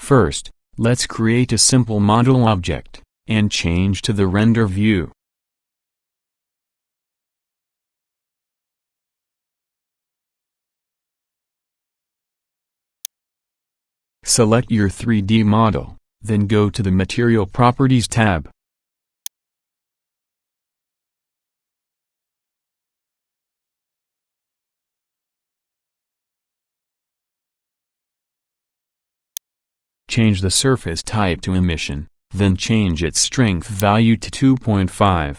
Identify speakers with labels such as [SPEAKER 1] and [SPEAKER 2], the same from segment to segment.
[SPEAKER 1] First, let's create a simple model object, and change to the render view. Select your 3D model, then go to the Material Properties tab. Change the surface type to emission, then change its strength value to 2.5.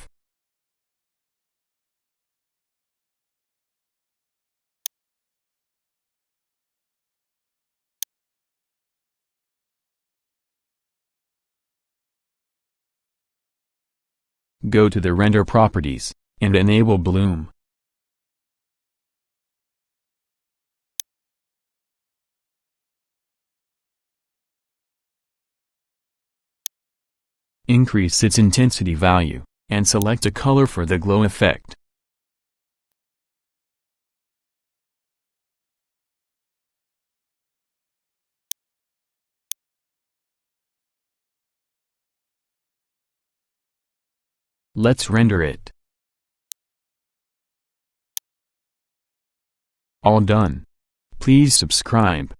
[SPEAKER 1] Go to the Render Properties, and enable Bloom. Increase its intensity value, and select a color for the glow effect. Let's render it. All done. Please subscribe.